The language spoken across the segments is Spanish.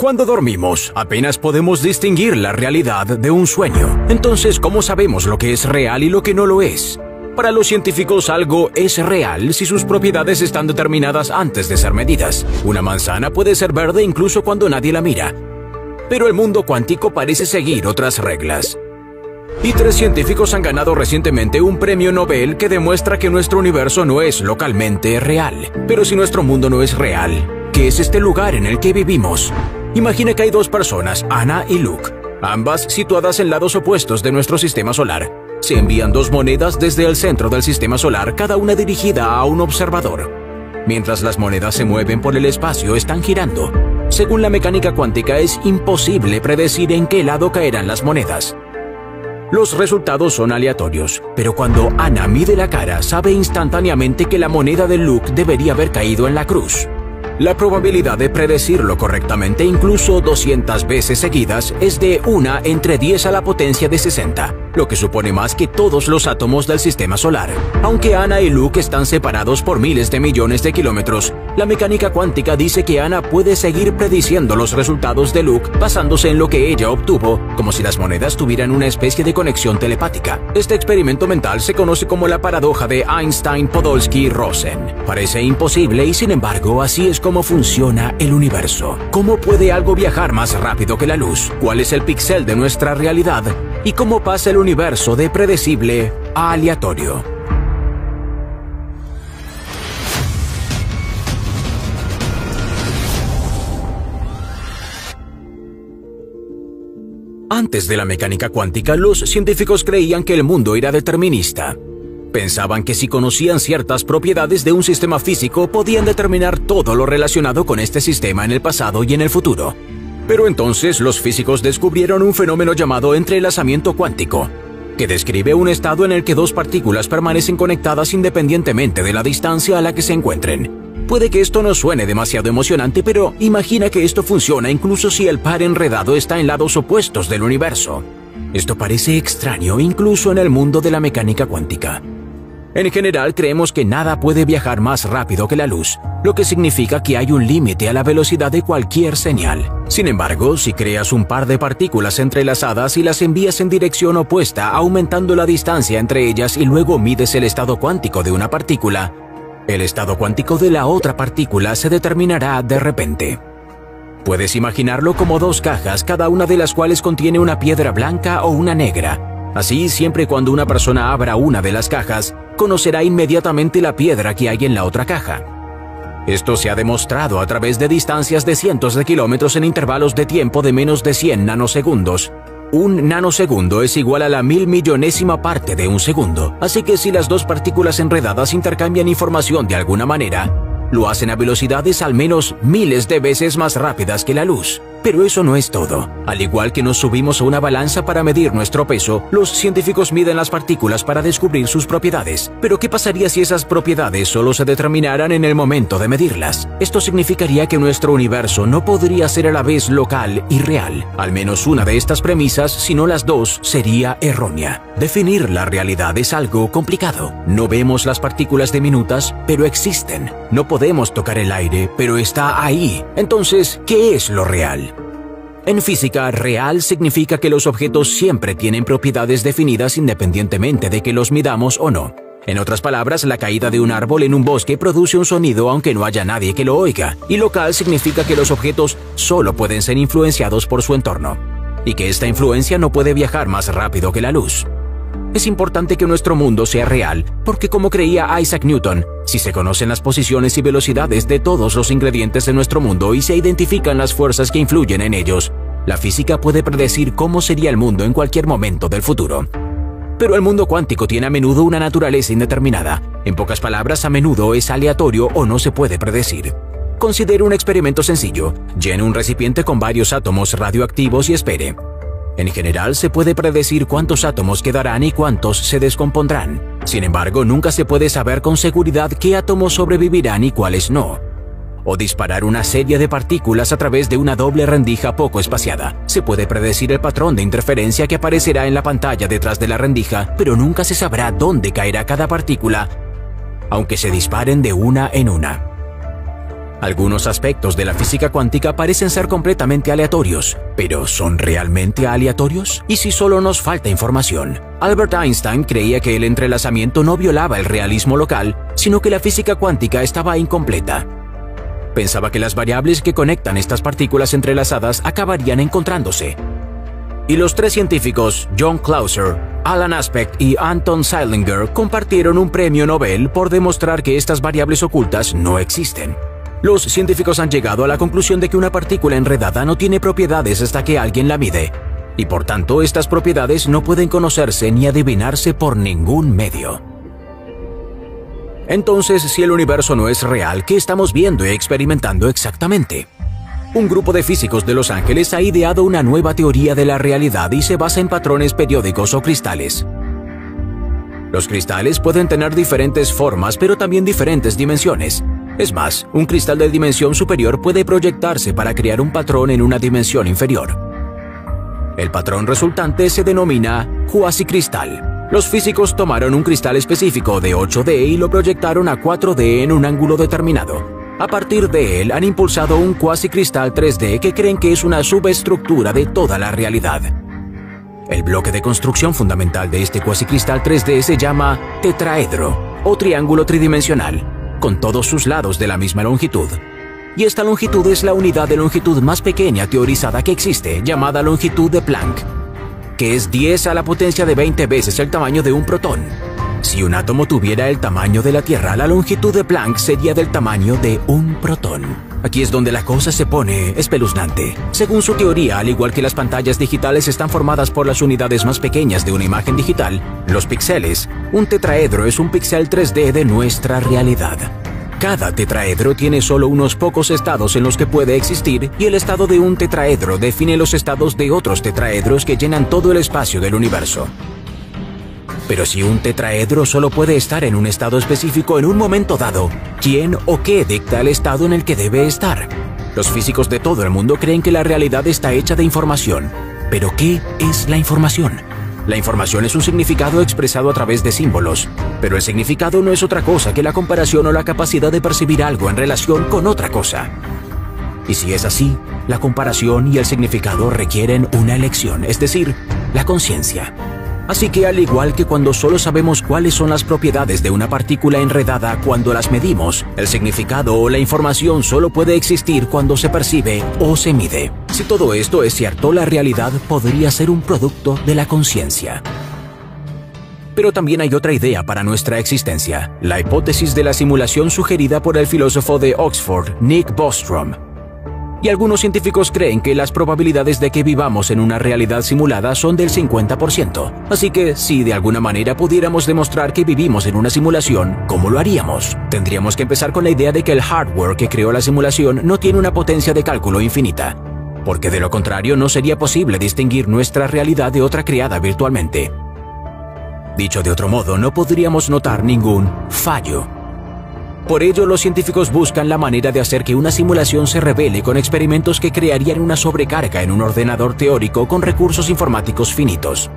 Cuando dormimos, apenas podemos distinguir la realidad de un sueño. Entonces, ¿cómo sabemos lo que es real y lo que no lo es? Para los científicos, algo es real si sus propiedades están determinadas antes de ser medidas. Una manzana puede ser verde incluso cuando nadie la mira. Pero el mundo cuántico parece seguir otras reglas. Y 3 científicos han ganado recientemente un premio Nobel que demuestra que nuestro universo no es localmente real. Pero si nuestro mundo no es real, ¿qué es este lugar en el que vivimos? Imagina que hay 2 personas, Anna y Luke, ambas situadas en lados opuestos de nuestro sistema solar. Se envían 2 monedas desde el centro del sistema solar, cada una dirigida a un observador. Mientras las monedas se mueven por el espacio, están girando. Según la mecánica cuántica, es imposible predecir en qué lado caerán las monedas. Los resultados son aleatorios, pero cuando Anna mide la cara, sabe instantáneamente que la moneda de Luke debería haber caído en la cruz. La probabilidad de predecirlo correctamente, incluso 200 veces seguidas, es de 1 entre 10 a la potencia de 60, lo que supone más que todos los átomos del sistema solar. Aunque Anna y Luke están separados por miles de millones de kilómetros, la mecánica cuántica dice que Anna puede seguir prediciendo los resultados de Luke basándose en lo que ella obtuvo, como si las monedas tuvieran una especie de conexión telepática. Este experimento mental se conoce como la paradoja de Einstein-Podolsky-Rosen. Parece imposible y sin embargo así es como funciona el universo. ¿Cómo puede algo viajar más rápido que la luz? ¿Cuál es el píxel de nuestra realidad? ¿Y cómo pasa el universo de predecible a aleatorio? Antes de la mecánica cuántica, los científicos creían que el mundo era determinista. Pensaban que si conocían ciertas propiedades de un sistema físico, podían determinar todo lo relacionado con este sistema en el pasado y en el futuro. Pero entonces los físicos descubrieron un fenómeno llamado entrelazamiento cuántico, que describe un estado en el que 2 partículas permanecen conectadas independientemente de la distancia a la que se encuentren. Puede que esto no suene demasiado emocionante, pero imagina que esto funciona incluso si el par enredado está en lados opuestos del universo. Esto parece extraño incluso en el mundo de la mecánica cuántica. En general, creemos que nada puede viajar más rápido que la luz, lo que significa que hay un límite a la velocidad de cualquier señal. Sin embargo, si creas un par de partículas entrelazadas y las envías en dirección opuesta, aumentando la distancia entre ellas y luego mides el estado cuántico de una partícula, el estado cuántico de la otra partícula se determinará de repente. Puedes imaginarlo como 2 cajas, cada una de las cuales contiene una piedra blanca o una negra. Así, siempre y cuando una persona abra una de las cajas, conocerá inmediatamente la piedra que hay en la otra caja. Esto se ha demostrado a través de distancias de cientos de kilómetros en intervalos de tiempo de menos de 100 nanosegundos. Un nanosegundo es igual a la 1000.000.000ª parte de un segundo, así que si las 2 partículas enredadas intercambian información de alguna manera, lo hacen a velocidades al menos miles de veces más rápidas que la luz. Pero eso no es todo. Al igual que nos subimos a una balanza para medir nuestro peso, los científicos miden las partículas para descubrir sus propiedades. Pero ¿qué pasaría si esas propiedades solo se determinaran en el momento de medirlas? Esto significaría que nuestro universo no podría ser a la vez local y real. Al menos una de estas premisas, si no las 2, sería errónea. Definir la realidad es algo complicado. No vemos las partículas diminutas, pero existen. No podemos tocar el aire, pero está ahí. Entonces, ¿qué es lo real? En física, real significa que los objetos siempre tienen propiedades definidas independientemente de que los midamos o no. En otras palabras, la caída de un árbol en un bosque produce un sonido aunque no haya nadie que lo oiga. Y local significa que los objetos solo pueden ser influenciados por su entorno, y que esta influencia no puede viajar más rápido que la luz. Es importante que nuestro mundo sea real, porque como creía Isaac Newton, si se conocen las posiciones y velocidades de todos los ingredientes de nuestro mundo y se identifican las fuerzas que influyen en ellos, la física puede predecir cómo sería el mundo en cualquier momento del futuro. Pero el mundo cuántico tiene a menudo una naturaleza indeterminada. En pocas palabras, a menudo es aleatorio o no se puede predecir. Considere un experimento sencillo. Llene un recipiente con varios átomos radioactivos y espere. En general, se puede predecir cuántos átomos quedarán y cuántos se descompondrán. Sin embargo, nunca se puede saber con seguridad qué átomos sobrevivirán y cuáles no. O disparar una serie de partículas a través de una doble rendija poco espaciada. Se puede predecir el patrón de interferencia que aparecerá en la pantalla detrás de la rendija, pero nunca se sabrá dónde caerá cada partícula, aunque se disparen de una en una. Algunos aspectos de la física cuántica parecen ser completamente aleatorios, pero ¿son realmente aleatorios? ¿Y si solo nos falta información? Albert Einstein creía que el entrelazamiento no violaba el realismo local, sino que la física cuántica estaba incompleta. Pensaba que las variables que conectan estas partículas entrelazadas acabarían encontrándose. Y los tres científicos, John Clauser, Alan Aspect y Anton Zeilinger, compartieron un premio Nobel por demostrar que estas variables ocultas no existen. Los científicos han llegado a la conclusión de que una partícula enredada no tiene propiedades hasta que alguien la mide, y por tanto estas propiedades no pueden conocerse ni adivinarse por ningún medio. Entonces, si el universo no es real, ¿qué estamos viendo y experimentando exactamente? Un grupo de físicos de Los Ángeles ha ideado una nueva teoría de la realidad y se basa en patrones periódicos o cristales. Los cristales pueden tener diferentes formas, pero también diferentes dimensiones. Es más, un cristal de dimensión superior puede proyectarse para crear un patrón en una dimensión inferior. El patrón resultante se denomina cuasicristal. Los físicos tomaron un cristal específico de 8D y lo proyectaron a 4D en un ángulo determinado. A partir de él han impulsado un cuasicristal 3D que creen que es una subestructura de toda la realidad. El bloque de construcción fundamental de este cuasicristal 3D se llama tetraedro o triángulo tridimensional, con todos sus lados de la misma longitud. Y esta longitud es la unidad de longitud más pequeña teorizada que existe, llamada longitud de Planck, que es 10 a la potencia de 20 veces el tamaño de un protón. Si un átomo tuviera el tamaño de la Tierra, la longitud de Planck sería del tamaño de un protón. Aquí es donde la cosa se pone espeluznante. Según su teoría, al igual que las pantallas digitales están formadas por las unidades más pequeñas de una imagen digital, los píxeles, un tetraedro es un píxel 3D de nuestra realidad. Cada tetraedro tiene solo unos pocos estados en los que puede existir y el estado de un tetraedro define los estados de otros tetraedros que llenan todo el espacio del universo. Pero si un tetraedro solo puede estar en un estado específico en un momento dado, ¿quién o qué dicta el estado en el que debe estar? Los físicos de todo el mundo creen que la realidad está hecha de información. ¿Pero qué es la información? La información es un significado expresado a través de símbolos, pero el significado no es otra cosa que la comparación o la capacidad de percibir algo en relación con otra cosa. Y si es así, la comparación y el significado requieren una elección, es decir, la conciencia. Así que al igual que cuando solo sabemos cuáles son las propiedades de una partícula enredada cuando las medimos, el significado o la información solo puede existir cuando se percibe o se mide. Si todo esto es cierto, la realidad podría ser un producto de la conciencia. Pero también hay otra idea para nuestra existencia, la hipótesis de la simulación sugerida por el filósofo de Oxford, Nick Bostrom. Y algunos científicos creen que las probabilidades de que vivamos en una realidad simulada son del 50%. Así que, si de alguna manera pudiéramos demostrar que vivimos en una simulación, ¿cómo lo haríamos? Tendríamos que empezar con la idea de que el hardware que creó la simulación no tiene una potencia de cálculo infinita, porque de lo contrario no sería posible distinguir nuestra realidad de otra creada virtualmente. Dicho de otro modo, no podríamos notar ningún fallo. Por ello, los científicos buscan la manera de hacer que una simulación se revele con experimentos que crearían una sobrecarga en un ordenador teórico con recursos informáticos finitos.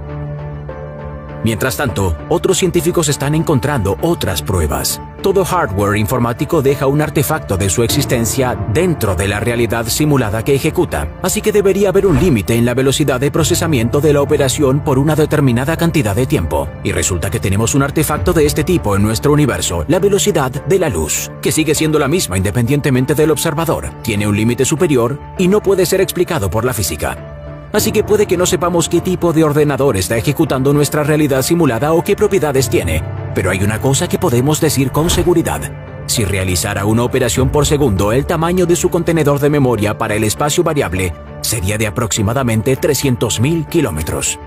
Mientras tanto, otros científicos están encontrando otras pruebas. Todo hardware informático deja un artefacto de su existencia dentro de la realidad simulada que ejecuta, así que debería haber un límite en la velocidad de procesamiento de la operación por una determinada cantidad de tiempo. Y resulta que tenemos un artefacto de este tipo en nuestro universo, la velocidad de la luz, que sigue siendo la misma independientemente del observador, tiene un límite superior y no puede ser explicado por la física. Así que puede que no sepamos qué tipo de ordenador está ejecutando nuestra realidad simulada o qué propiedades tiene, pero hay una cosa que podemos decir con seguridad. Si realizara una operación por segundo, el tamaño de su contenedor de memoria para el espacio variable sería de aproximadamente 300.000 kilómetros.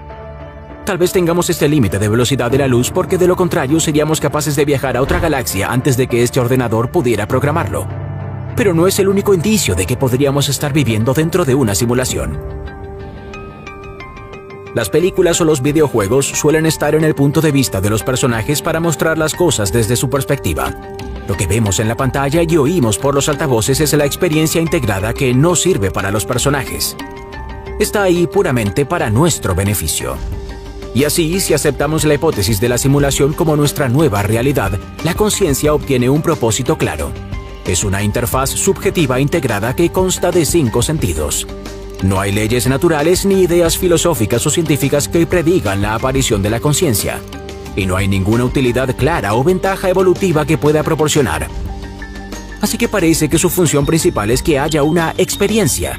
Tal vez tengamos este límite de velocidad de la luz porque de lo contrario seríamos capaces de viajar a otra galaxia antes de que este ordenador pudiera programarlo. Pero no es el único indicio de que podríamos estar viviendo dentro de una simulación. Las películas o los videojuegos suelen estar en el punto de vista de los personajes para mostrar las cosas desde su perspectiva. Lo que vemos en la pantalla y oímos por los altavoces es la experiencia integrada que no sirve para los personajes. Está ahí puramente para nuestro beneficio. Y así, si aceptamos la hipótesis de la simulación como nuestra nueva realidad, la conciencia obtiene un propósito claro. Es una interfaz subjetiva integrada que consta de 5 sentidos. No hay leyes naturales ni ideas filosóficas o científicas que predigan la aparición de la conciencia. Y no hay ninguna utilidad clara o ventaja evolutiva que pueda proporcionar. Así que parece que su función principal es que haya una experiencia.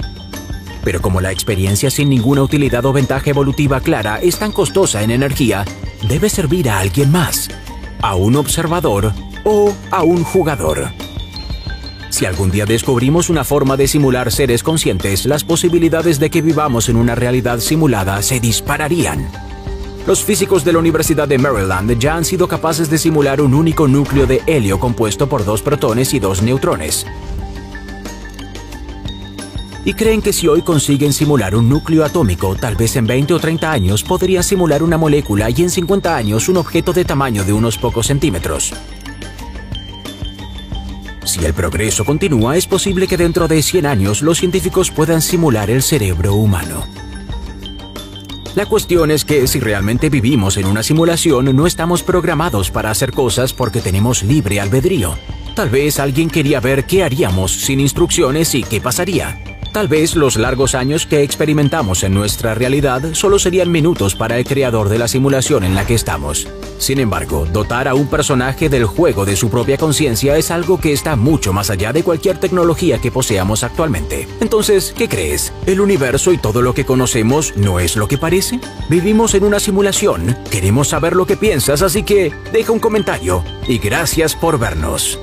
Pero como la experiencia sin ninguna utilidad o ventaja evolutiva clara es tan costosa en energía, debe servir a alguien más, a un observador o a un jugador. Si algún día descubrimos una forma de simular seres conscientes, las posibilidades de que vivamos en una realidad simulada se dispararían. Los físicos de la Universidad de Maryland ya han sido capaces de simular un único núcleo de helio compuesto por 2 protones y 2 neutrones. Y creen que si hoy consiguen simular un núcleo atómico, tal vez en 20 o 30 años podría simular una molécula y en 50 años un objeto de tamaño de unos pocos centímetros. Si el progreso continúa, es posible que dentro de 100 años los científicos puedan simular el cerebro humano. La cuestión es que si realmente vivimos en una simulación, no estamos programados para hacer cosas porque tenemos libre albedrío. Tal vez alguien quería ver qué haríamos sin instrucciones y qué pasaría. Tal vez los largos años que experimentamos en nuestra realidad solo serían minutos para el creador de la simulación en la que estamos. Sin embargo, dotar a un personaje del juego de su propia conciencia es algo que está mucho más allá de cualquier tecnología que poseamos actualmente. Entonces, ¿qué crees? ¿El universo y todo lo que conocemos no es lo que parece? ¿Vivimos en una simulación? Queremos saber lo que piensas, así que deja un comentario y gracias por vernos.